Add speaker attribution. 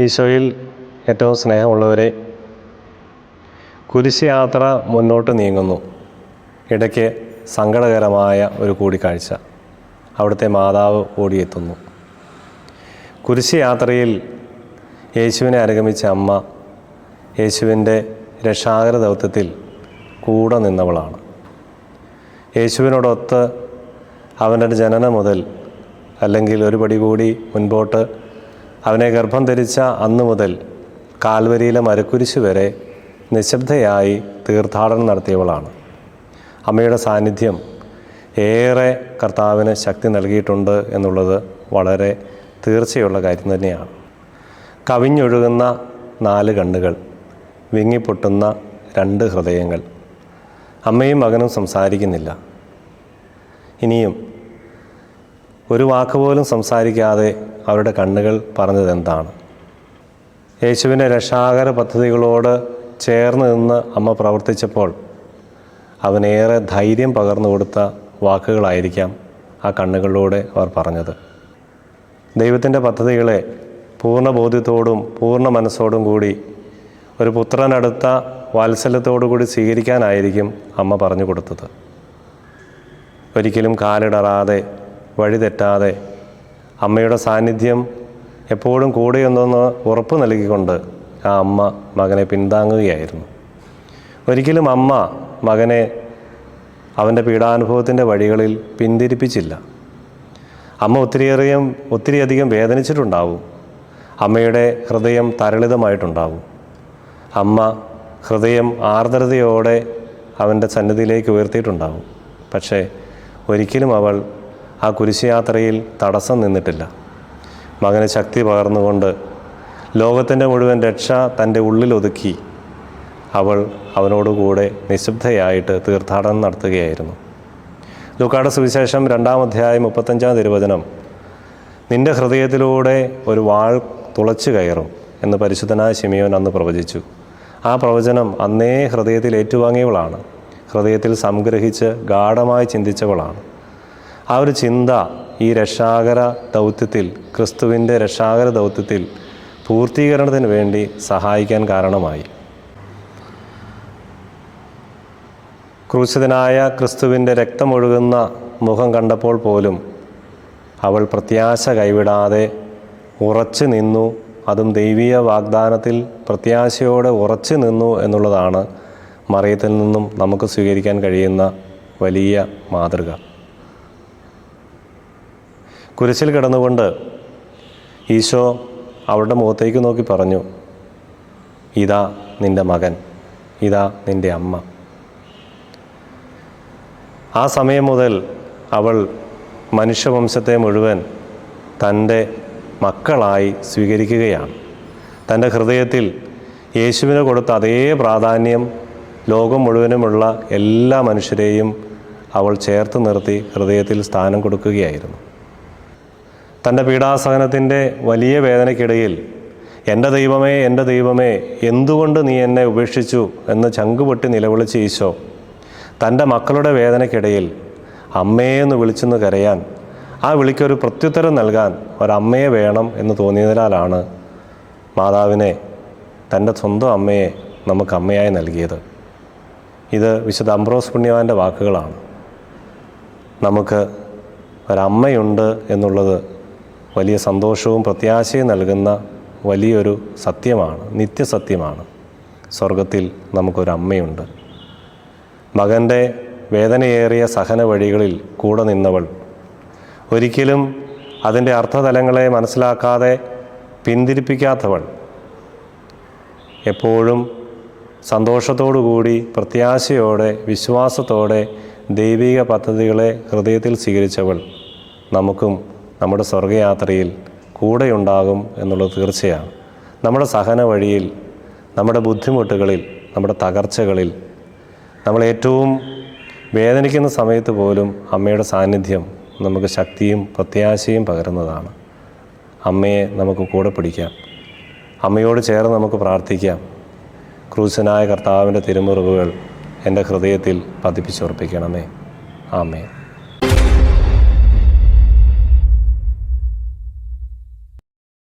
Speaker 1: ഈശോയിൽ ഏറ്റവും സ്നേഹമുള്ളവരെ, കുരിശ് യാത്ര മുന്നോട്ട് നീങ്ങുന്നു. ഇടയ്ക്ക് സങ്കടകരമായ ഒരു കൂടിക്കാഴ്ച. അവിടുത്തെ മാതാവ് ഓടിയെത്തുന്നു. കുരിശ് യാത്രയിൽ യേശുവിനെ അനുഗമിച്ച അമ്മ യേശുവിൻ്റെ രക്ഷാകര ദൗത്യത്തിൽ കൂടെ നിന്നവളാണ്. യേശുവിനോടൊത്ത് അവൻ്റെ ജനനം മുതൽ, അല്ലെങ്കിൽ ഒരു പടി കൂടി മുൻപോട്ട് അവനെ ഗർഭം ധരിച്ച അന്നു മുതൽ കാൽവരിയിലെ മരക്കുരിശ് വരെ നിശബ്ദയായി തീർത്ഥാടനം നടത്തിയവളാണ്. അമ്മയുടെ സാന്നിധ്യം ഏറെ കർത്താവിന് ശക്തി നൽകിയിട്ടുണ്ട് എന്നുള്ളത് വളരെ തീർച്ചയുള്ള കാര്യം തന്നെയാണ്. കവിഞ്ഞൊഴുകുന്ന 4 കണ്ണുകൾ, വിങ്ങിപ്പൊട്ടുന്ന 2 ഹൃദയങ്ങൾ. അമ്മയും മകനും സംസാരിക്കുന്നില്ല. ഇനിയും ഒരു വാക്കുപോലും സംസാരിക്കാതെ അവരുടെ കണ്ണുകൾ പറഞ്ഞതെന്താണ്? യേശുവിൻ്റെ രക്ഷാകര പദ്ധതികളോട് ചേർന്ന് നിന്ന് അമ്മ പ്രവർത്തിച്ചപ്പോൾ അവനേറെ ധൈര്യം പകർന്നു കൊടുത്ത വാക്കുകളായിരിക്കാം ആ കണ്ണുകളിലൂടെ അവർ പറഞ്ഞത്. ദൈവത്തിൻ്റെ പദ്ധതികളെ പൂർണ്ണ ബോധ്യത്തോടും പൂർണ്ണ മനസ്സോടും കൂടി ഒരു പുത്രനടുത്ത വാത്സല്യത്തോടു കൂടി സ്വീകരിക്കാനായിരിക്കും അമ്മ പറഞ്ഞു കൊടുത്തത്. ഒരിക്കലും കാലിടറാതെ, വഴിതെറ്റാതെ അമ്മയുടെ സാന്നിധ്യം എപ്പോഴും കൂടെയെന്നൊന്ന് ഉറപ്പ് നൽകിക്കൊണ്ട് ആ അമ്മ മകനെ പിന്താങ്ങുകയായിരുന്നു. ഒരിക്കലും അമ്മ മകനെ അവൻ്റെ പീഡാനുഭവത്തിൻ്റെ വഴികളിൽ പിന്തിരിപ്പിച്ചില്ല. അമ്മ ഒത്തിരിയധികം വേദനിച്ചിട്ടുണ്ടാവും. അമ്മയുടെ ഹൃദയം തരളിതമായിട്ടുണ്ടാവും. അമ്മ ഹൃദയം ആർദ്രതയോടെ അവൻ്റെ സന്നിധിയിലേക്ക് ഉയർത്തിയിട്ടുണ്ടാവും. പക്ഷേ ഒരിക്കലും അവൾ ആ കുരിശുയാത്രയിൽ തടസ്സം നിന്നിട്ടില്ല. മകന് ശക്തി പകർന്നുകൊണ്ട് ലോകത്തിൻ്റെ മുഴുവൻ രക്ഷ തൻ്റെ ഉള്ളിലൊതുക്കി അവൾ അവനോടുകൂടെ നിശബ്ദയായിട്ട് തീർത്ഥാടനം നടത്തുകയായിരുന്നു. ലൂക്കായുടെ സുവിശേഷം 2-ാം അധ്യായം 35-ാം തിരുവചനം, നിൻ്റെ ഹൃദയത്തിലൂടെ ഒരു വാൾ തുളച്ചു കയറും എന്ന് പരിശുദ്ധനായ ശിമിയോൻ അന്ന് പ്രവചിച്ചു. ആ പ്രവചനം അന്നേ ഹൃദയത്തിൽ ഏറ്റുവാങ്ങിയവളാണ്. ഹൃദയത്തിൽ സംഗ്രഹിച്ച് ഗാഢമായി ചിന്തിച്ചവളാണ്. ആ ഒരു ചിന്ത ഈ രക്ഷാകര ദൗത്യത്തിൽ, ക്രിസ്തുവിൻ്റെ രക്ഷാകര ദൗത്യത്തിൽ പൂർത്തീകരണത്തിന് വേണ്ടി സഹായിക്കാൻ കാരണമായി. ക്രൂശിതനായ ക്രിസ്തുവിൻ്റെ രക്തമൊഴുകുന്ന മുഖം കണ്ടപ്പോൾ പോലും അവൾ പ്രത്യാശ കൈവിടാതെ ഉറച്ചു നിന്നു. അതും ദൈവീയ വാഗ്ദാനത്തിൽ പ്രത്യാശയോടെ ഉറച്ചു നിന്നു എന്നുള്ളതാണ് മറിയത്തിൽ നിന്നും നമുക്ക് സ്വീകരിക്കാൻ കഴിയുന്ന വലിയ മാതൃക. കുരിശിൽ കിടന്നുകൊണ്ട് ഈശോ അവളുടെ മുഖത്തേക്ക് നോക്കി പറഞ്ഞു, ഇതാ നിൻ്റെ മകൻ, ഇതാ നിൻ്റെ അമ്മ. ആ സമയം മുതൽ അവൾ മനുഷ്യവംശത്തെ മുഴുവൻ തൻ്റെ മക്കളായി സ്വീകരിക്കുകയാണ്. തൻ്റെ ഹൃദയത്തിൽ യേശുവിന് കൊടുത്ത അതേ പ്രാധാന്യം ലോകം മുഴുവനുമുള്ള എല്ലാ മനുഷ്യരെയും അവൾ ചേർത്ത് നിർത്തി ഹൃദയത്തിൽ സ്ഥാനം കൊടുക്കുകയായിരുന്നു. തൻ്റെ പീഡാസഹനത്തിൻ്റെ വലിയ വേദനയ്ക്കിടയിൽ എൻ്റെ ദൈവമേ, എൻ്റെ ദൈവമേ, എന്തുകൊണ്ട് നീ എന്നെ ഉപേക്ഷിച്ചു എന്ന് ചങ്കുപൊട്ടി നിലവിളിച്ച ഈശോ തൻ്റെ മക്കളുടെ വേദനയ്ക്കിടയിൽ അമ്മയെന്ന് വിളിച്ചെന്ന് കരയാൻ, ആ വിളിക്കൊരു പ്രത്യുത്തരം നൽകാൻ ഒരമ്മയെ വേണം എന്ന് തോന്നിയതിനാലാണ് മാതാവിനെ, തൻ്റെ സ്വന്തം അമ്മയെ നമുക്ക് അമ്മയായി നൽകിയത്. ഇത് വിശുദ്ധ അംബ്രോസ് പുണ്യവാൻ്റെ വാക്കുകളാണ്. നമുക്ക് ഒരമ്മയുണ്ട് എന്നുള്ളത് വലിയ സന്തോഷവും പ്രത്യാശയും നൽകുന്ന വലിയൊരു സത്യമാണ്, നിത്യസത്യമാണ്. സ്വർഗത്തിൽ നമുക്കൊരമ്മയുണ്ട്. മകൻ്റെ വേദനയേറിയ സഹന വഴികളിൽ കൂടെ നിന്നവൾ, ഒരിക്കലും അതിൻ്റെ അർത്ഥതലങ്ങളെ മനസ്സിലാക്കാതെ പിന്തിരിപ്പിക്കാത്തവൾ, എപ്പോഴും സന്തോഷത്തോടുകൂടി പ്രത്യാശയോടെ വിശ്വാസത്തോടെ ദൈവിക പദ്ധതികളെ ഹൃദയത്തിൽ സ്വീകരിച്ചവൾ നമുക്കും നമ്മുടെ സ്വർഗയാത്രയിൽ കൂടെയുണ്ടാകും എന്നുള്ളത് തീർച്ചയാണ്. നമ്മുടെ സഹന വഴിയിൽ, നമ്മുടെ ബുദ്ധിമുട്ടുകളിൽ, നമ്മുടെ തകർച്ചകളിൽ, നമ്മൾ ഏറ്റവും വേദനിക്കുന്ന സമയത്ത് പോലും അമ്മയുടെ സാന്നിധ്യം നമുക്ക് ശക്തിയും പ്രത്യാശയും പകരുന്നതാണ്. അമ്മയെ നമുക്ക് കൂടെ പിടിക്കാം. അമ്മയോട് ചേർന്ന് നമുക്ക് പ്രാർത്ഥിക്കാം. ക്രൂശനായ കർത്താവിൻ്റെ തിരുമുറിവുകൾ എൻ്റെ ഹൃദയത്തിൽ പതിപ്പിച്ചുറപ്പിക്കണമേ. ആമേൻ.